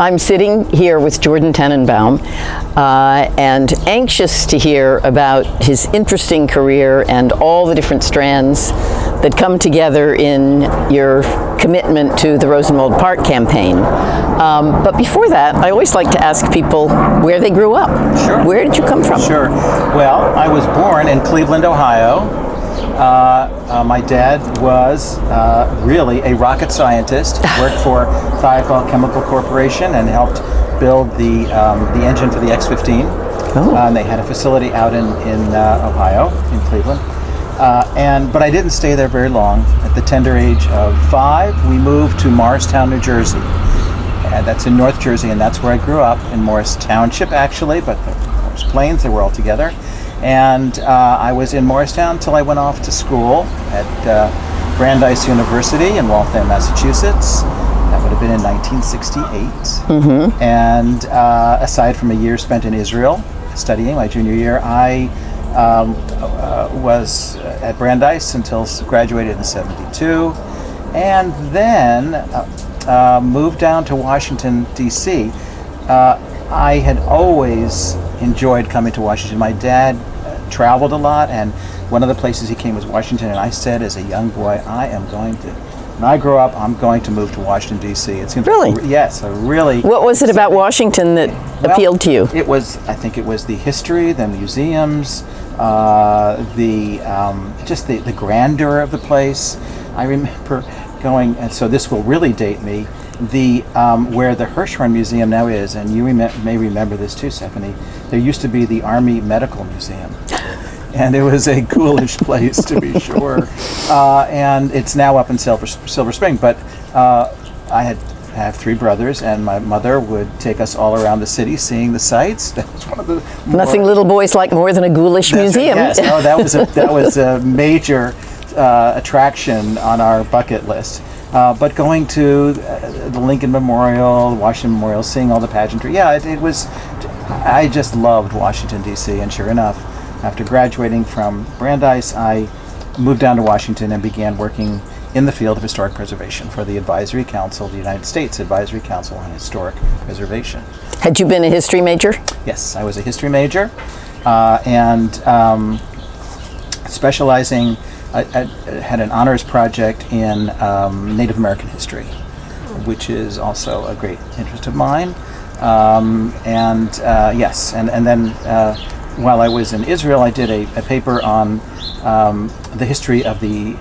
I'm sitting here with Jordan Tannenbaum and anxious to hear about his interesting career and all the different strands that come together in your commitment to the Rosenwald Park campaign. But before that, I always like to ask people where they grew up. Sure. Where did you come from? Sure. Well, I was born in Cleveland, Ohio. My dad was really a rocket scientist. Worked for Thiokol Chemical Corporation and helped build the engine for the X-15. Oh. And they had a facility out in Ohio, in Cleveland. But I didn't stay there very long. At the tender age of 5, we moved to Morristown, New Jersey. And that's in North Jersey, and that's where I grew up, in Morris Township, actually, but the Morris Plains, they were all together. And I was in Morristown until I went off to school at Brandeis University in Waltham, Massachusetts. That would have been in 1968. Mm-hmm. And aside from a year spent in Israel studying, my junior year, I was at Brandeis until graduated in '72, and then moved down to Washington, D.C. I had always enjoyed coming to Washington. My dad traveled a lot, and one of the places he came was Washington, and I said as a young boy, when I grow up, I'm going to move to Washington, D.C. It seems Really? Yes, a really... What was it about Washington that appealed to you? I think it was the history, the museums, just the grandeur of the place. I remember going, and so this will really date me, where the Hirshhorn Museum now is, and you may remember this too, Stephanie, there used to be the Army Medical Museum. And it was a ghoulish place, to be sure. And it's now up in Silver Spring. But I have 3 brothers, and my mother would take us all around the city, seeing the sights. That was one of the Nothing little boys like more than a ghoulish museum. Yes, no, that was a major attraction on our bucket list. But going to the Lincoln Memorial, the Washington Memorial, seeing all the pageantry, it was. I just loved Washington, D.C. And sure enough, after graduating from Brandeis, I moved down to Washington and began working in the field of historic preservation for the Advisory Council, the United States Advisory Council on Historic Preservation. Had you been a history major? Yes, I was a history major, and specializing. I had an honors project in Native American history, which is also a great interest of mine. And then while I was in Israel, I did a paper on the history of the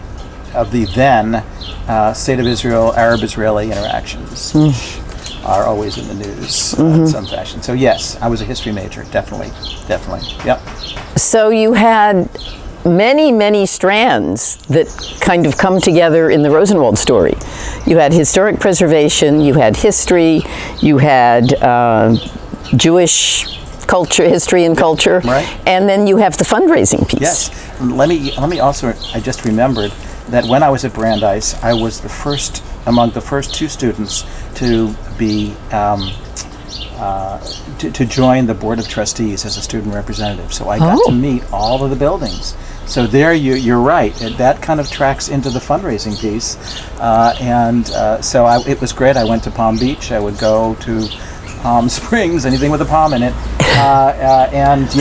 then State of Israel, Arab-Israeli interactions, which are always in the news in some fashion. So yes, I was a history major, definitely, yep. So you had many strands that kind of come together in the Rosenwald story. You had historic preservation, you had history, you had Jewish culture, history and culture, right. And then you have the fundraising piece. Yes. Let me also, I just remembered that when I was at Brandeis, I was among the first 2 students to be to join the Board of Trustees as a student representative. So I got to meet all of the buildings. So there you're right. That kind of tracks into the fundraising piece. So it was great. I went to Palm Beach. I would go to Palm Springs, anything with a palm in it.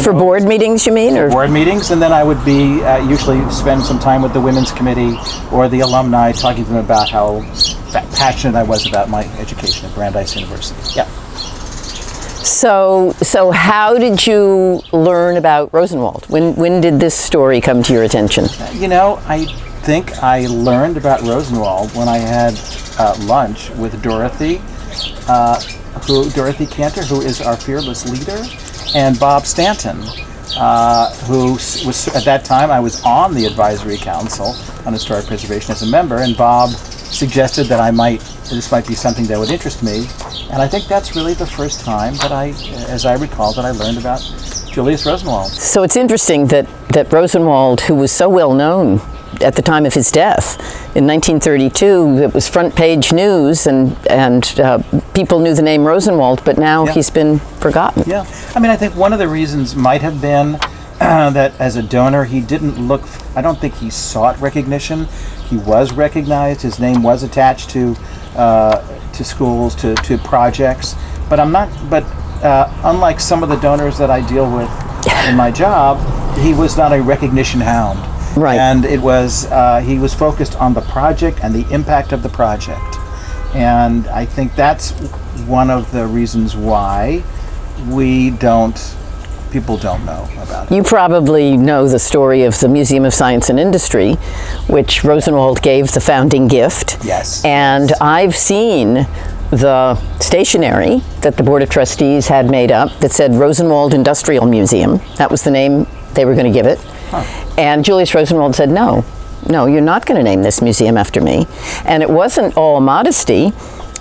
For board meetings, you mean? For board meetings, and then I would be usually spend some time with the women's committee or the alumni, talking to them about how passionate I was about my education at Brandeis University. Yeah. So how did you learn about Rosenwald? When did this story come to your attention? I think I learned about Rosenwald when I had lunch with Dorothy Cantor, who is our fearless leader, and Bob Stanton, who was, at that time, I was on the Advisory Council on Historic Preservation as a member, and Bob suggested that this might be something that would interest me, and I think that's really the first time that as I recall, that I learned about Julius Rosenwald. So it's interesting that Rosenwald, who was so well known at the time of his death in 1932, it was front page news, and people knew the name Rosenwald, but now he's been forgotten. Yeah, I think one of the reasons might have been that as a donor, he didn't look, I don't think he sought recognition. He was recognized. His name was attached to schools, to projects. But unlike some of the donors that I deal with in my job, he was not a recognition hound. Right. And it was he was focused on the project and the impact of the project. And I think that's one of the reasons why people don't know about it. You probably know the story of the Museum of Science and Industry, which Rosenwald gave the founding gift. Yes. And I've seen the stationery that the Board of Trustees had made up that said Rosenwald Industrial Museum. That was the name they were going to give it. Huh. And Julius Rosenwald said, no, you're not going to name this museum after me. And it wasn't all modesty.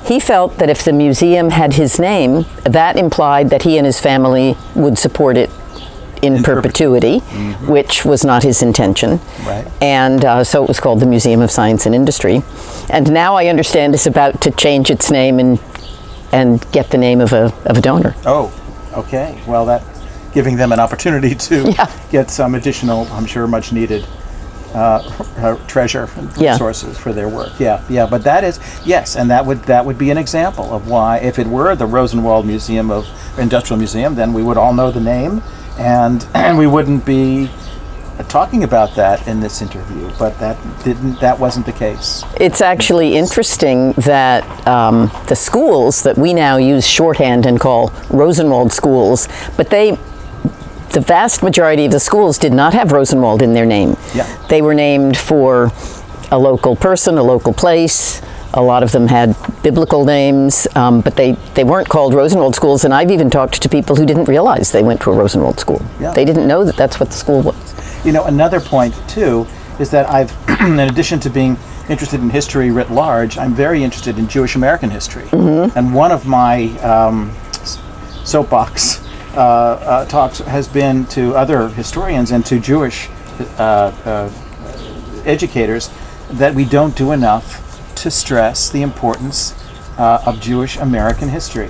He felt that if the museum had his name, that implied that he and his family would support it in perpetuity, which was not his intention. Right. And so it was called the Museum of Science and Industry. And now I understand it's about to change its name and get the name of a donor. Oh, okay. Well, that giving them an opportunity to get some additional, I'm sure, much needed treasure and resources for their work. Yeah. But that is, yes, and that would be an example of why, if it were the Rosenwald Industrial Museum, then we would all know the name, and we wouldn't be talking about that in this interview. But that wasn't the case. It's actually interesting that the schools that we now use shorthand and call Rosenwald schools, but the vast majority of the schools did not have Rosenwald in their name. Yeah. They were named for a local person, a local place. A lot of them had biblical names, but they weren't called Rosenwald schools. And I've even talked to people who didn't realize they went to a Rosenwald school. Yeah. They didn't know that that's what the school was. Another point, too, is that I've, in addition to being interested in history writ large, I'm very interested in Jewish American history. Mm-hmm. And one of my soapbox talks has been to other historians and to Jewish educators that we don't do enough to stress the importance of Jewish American history.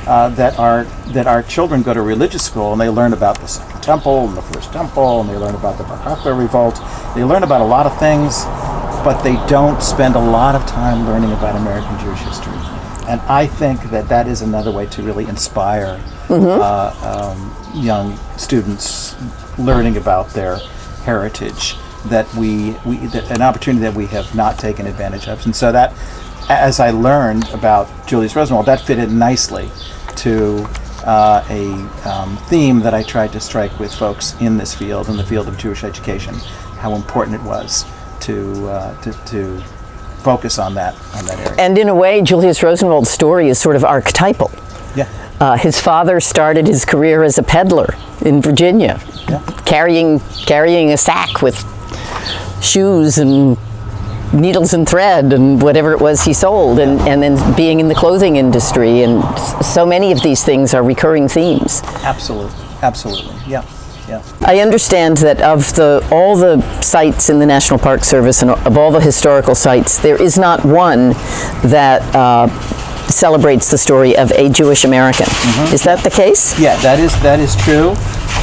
That our children go to religious school and they learn about the Second Temple and the First Temple, and they learn about the Bar Kokhba revolt. They learn about a lot of things, but they don't spend a lot of time learning about American Jewish history. And I think that is another way to really inspire young students learning about their heritage, that an opportunity that we have not taken advantage of. And so that, as I learned about Julius Rosenwald, that fit in nicely to a theme that I tried to strike with folks in this field, in the field of Jewish education, how important it was to focus on that area. And in a way, Julius Rosenwald's story is sort of archetypal. Yeah. His father started his career as a peddler in Virginia, carrying a sack with shoes and needles and thread and whatever it was he sold, and then being in the clothing industry, and so many of these things are recurring themes. Absolutely, yeah. I understand that of all the sites in the National Park Service and of all the historical sites, there is not one that celebrates the story of a Jewish American. Mm-hmm. Is that the case? Yeah, that is true.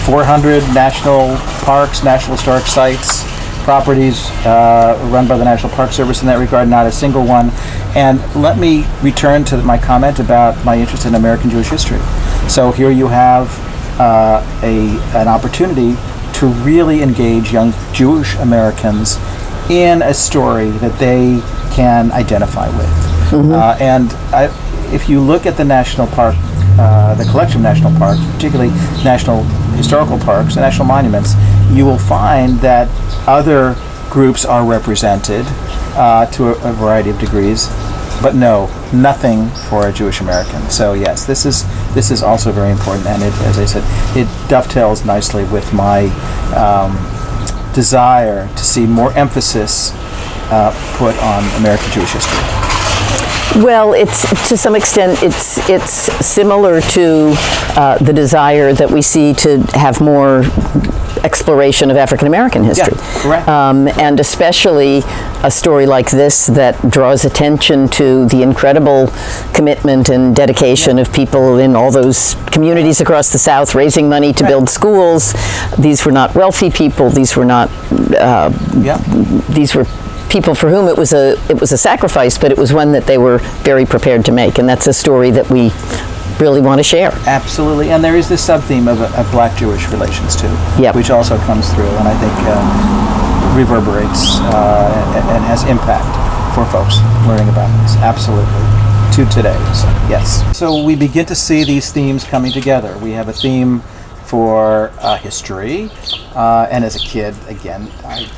400 national parks, national historic sites, properties run by the National Park Service in that regard, not a single one. And let me return to my comment about my interest in American Jewish history. So here you have an opportunity to really engage young Jewish Americans in a story that they can identify with. Mm-hmm. If you look at the national park, the collection of national parks, particularly national historical parks and national monuments, you will find that other groups are represented to a variety of degrees, but nothing for a Jewish American. So yes, this is also very important, and as I said, it dovetails nicely with my desire to see more emphasis put on American Jewish history. Well, it's to some extent it's similar to the desire that we see to have more exploration of African American history. Yeah, correct. And especially a story like this that draws attention to the incredible commitment and dedication of people in all those communities across the South, raising money to build schools. These were not wealthy people. These were not. These were people for whom it was a sacrifice, but it was one that they were very prepared to make, and that's a story that we really want to share. Absolutely, and there is this sub-theme of Black-Jewish relations too, which also comes through, and I think reverberates and has impact for folks learning about this. Absolutely, to today. So, yes. So we begin to see these themes coming together. We have a theme for history, and as a kid, again,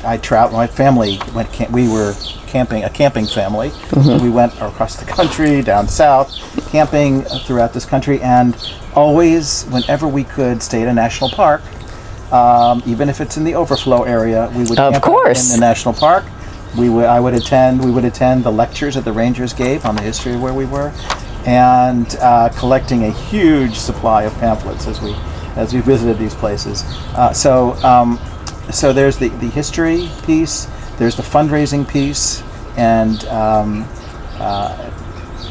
I traveled. My family went. We were camping, a camping family. So we went across the country, down south, camping throughout this country, and always, whenever we could, stay at a national park. Even if it's in the overflow area, we would camp in the national park. We would attend the lectures that the rangers gave on the history of where we were, and collecting a huge supply of pamphlets as we visited these places. So there's the history piece, there's the fundraising piece, and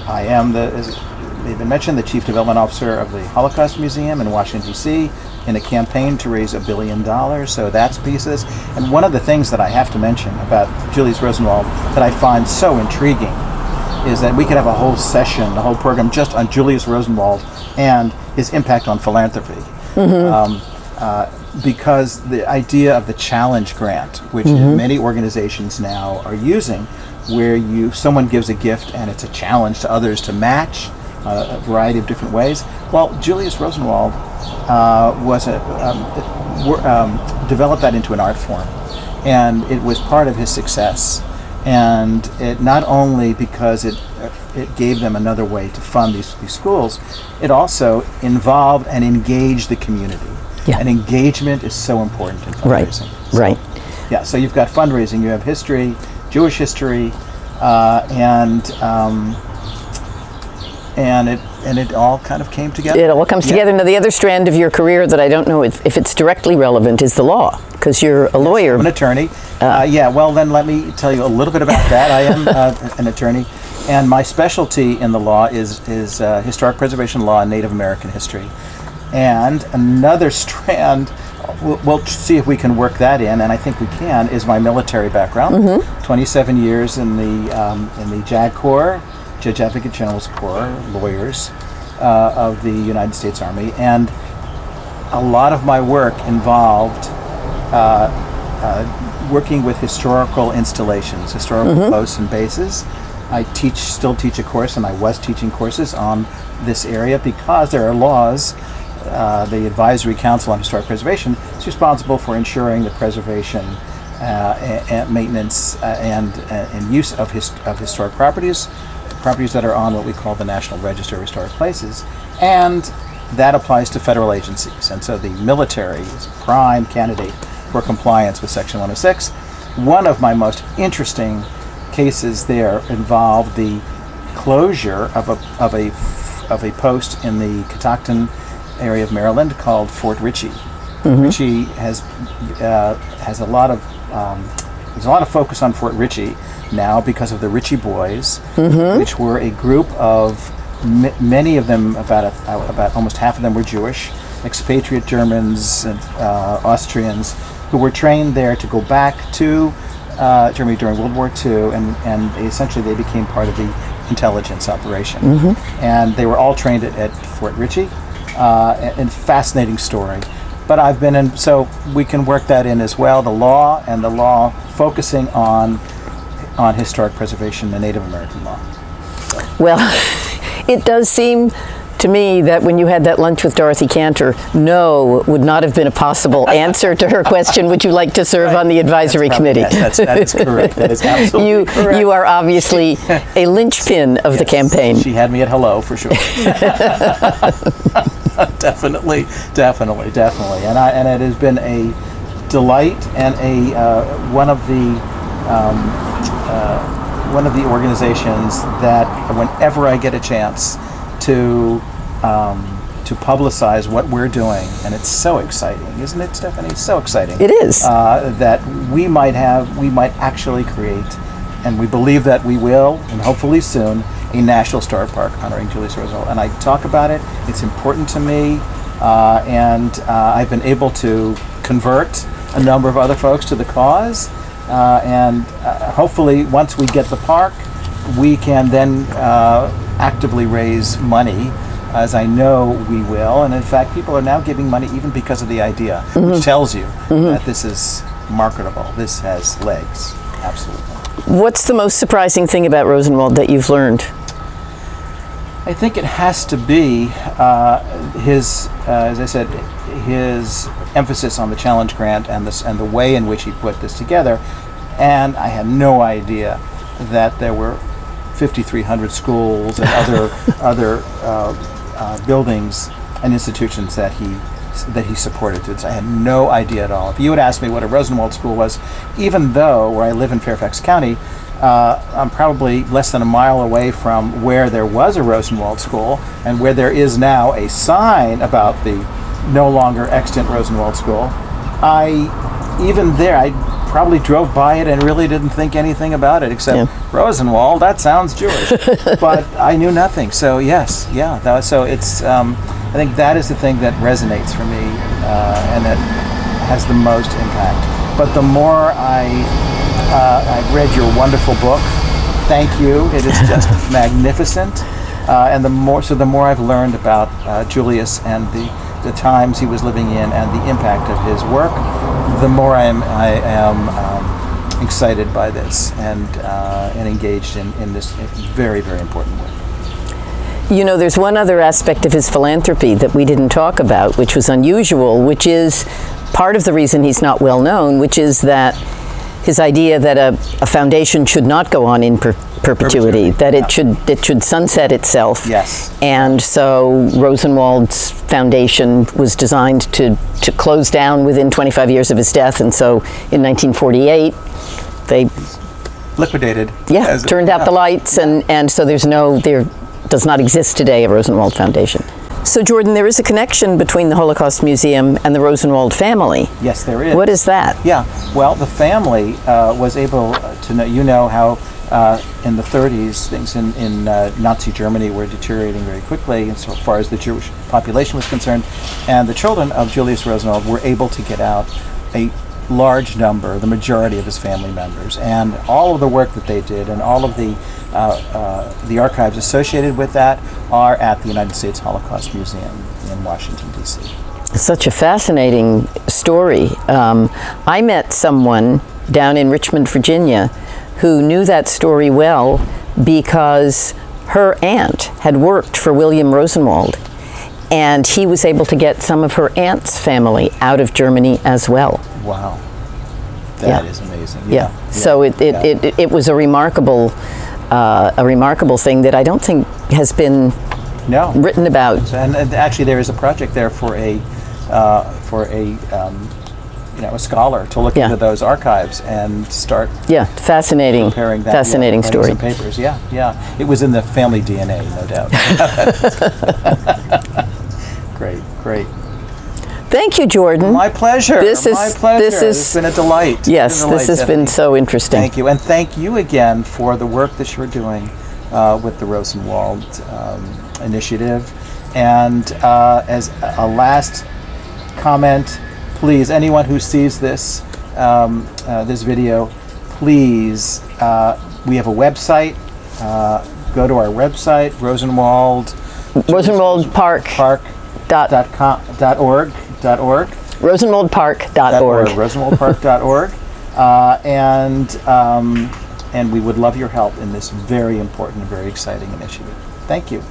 I am, as they've been mentioned, the Chief Development Officer of the Holocaust Museum in Washington, D.C., in a campaign to raise $1 billion. So that's pieces. And one of the things that I have to mention about Julius Rosenwald that I find so intriguing is that we could have a whole session, a whole program just on Julius Rosenwald and his impact on philanthropy. Because the idea of the challenge grant, which many organizations now are using, where someone gives a gift and it's a challenge to others to match a variety of different ways. Well, Julius Rosenwald developed that into an art form, and it was part of his success. And it not only because it gave them another way to fund these schools, it also involved and engaged the community. Yeah. And engagement is so important in fundraising. Right. Yeah. So you've got fundraising, you have history, Jewish history, and it all kind of came together. It all comes together. Now, the other strand of your career that I don't know if it's directly relevant is the law, because you're a lawyer. I'm an attorney. Well, then let me tell you a little bit about that. I am an attorney, and my specialty in the law is historic preservation law and Native American history. And another strand, we'll see if we can work that in, and I think we can, is my military background. 27 years in the JAG Corps, Judge Advocate General's Corps, lawyers of the United States Army, and a lot of my work involved working with historical installations, historical posts and bases. I still teach a course, and I was teaching courses on this area because there are laws. The Advisory Council on Historic Preservation is responsible for ensuring the preservation and maintenance and use of historic properties that are on what we call the National Register of Historic Places, and that applies to federal agencies. And so the military is a prime candidate for compliance with Section 106. One of my most interesting cases there involved the closure of a post in the Catoctin area of Maryland called Fort Ritchie. Ritchie has a lot of there's a lot of focus on Fort Ritchie now because of the Ritchie Boys, which were a group of many of them, about almost half of them were Jewish, expatriate Germans and Austrians who were trained there to go back to Germany during World War II, and essentially they became part of the intelligence operation. And they were all trained at Fort Ritchie. And fascinating story. But I've been in, so we can work that in as well, the law focusing on historic preservation and Native American law. Well, it does seem to me that when you had that lunch with Dorothy Cantor, no would not have been a possible answer to her question, would you like to serve on the advisory committee? Yes, that is correct. That is absolutely correct. You are obviously a linchpin of the campaign. She had me at hello, for sure. Definitely. And it has been a delight and one of the one of the organizations that whenever I get a chance to publicize what we're doing, and it's so exciting, isn't it, Stephanie? It's so exciting. It is. That we might actually create, and we believe that we will, and hopefully soon, a national star park honoring Julius Rosenwald. And I talk about it. It's important to me, and I've been able to convert a number of other folks to the cause, and hopefully once we get the park, we can then actively raise money, as I know we will. And in fact, people are now giving money even because of the idea, which tells you that this is marketable. This has legs. Absolutely. What's the most surprising thing about Rosenwald that you've learned? I think it has to be his, as I said, his emphasis on the challenge grant and the way in which he put this together. And I had no idea that there were 5,300 schools and other buildings and institutions that he supported. I had no idea at all. If you had asked me what a Rosenwald school was, even though where I live in Fairfax County, I'm probably less than a mile away from where there was a Rosenwald school and where there is now a sign about the no longer extant Rosenwald school. I probably drove by it and really didn't think anything about it except Rosenwald, that sounds Jewish. But I knew nothing. So yes, so it's, I think that is the thing that resonates for me and that has the most impact. But the more I've read your wonderful book, thank you, it is just magnificent. And the more I've learned about Julius and the times he was living in and the impact of his work, the more I am excited by this and engaged in this very, very important work. You know, there's one other aspect of his philanthropy that we didn't talk about, which was unusual, which is part of the reason he's not well known, which is that his idea that a foundation should not go on in perpetuity, that it should sunset itself. Yes. And so Rosenwald's foundation was designed to close down within 25 years of his death, and so in 1948 they liquidated. Yeah, turned out the lights, and so there does not exist today a Rosenwald Foundation. So Jordan, there is a connection between the Holocaust Museum and the Rosenwald family. Yes, there is. What is that? Yeah, well, the family was able to know, how in the 30s things in Nazi Germany were deteriorating very quickly as far as the Jewish population was concerned, and the children of Julius Rosenwald were able to get out a large number, the majority of his family members, and all of the work that they did and all of the archives associated with that are at the United States Holocaust Museum in Washington, D.C. Such a fascinating story. I met someone down in Richmond, Virginia, who knew that story well because her aunt had worked for William Rosenwald, and he was able to get some of her aunt's family out of Germany as well. Wow, that is amazing. Yeah. So it was a remarkable thing that I don't think has been written about. And actually, there is a project there for a scholar to look into those archives and start. Yeah, fascinating. Preparing that, fascinating story. Some papers. Yeah. It was in the family DNA, no doubt. Great. Thank you, Jordan. My pleasure. This has been a delight. Yes, this has been so interesting. Thank you, and thank you again for the work that you're doing with the Rosenwald initiative. And as a last comment, please, anyone who sees this this video, please, we have a website. Go to our website, Rosenwaldpark.org. Rosenwaldpark.org. Rosenwaldpark.org. And we would love your help in this very important and very exciting initiative. Thank you.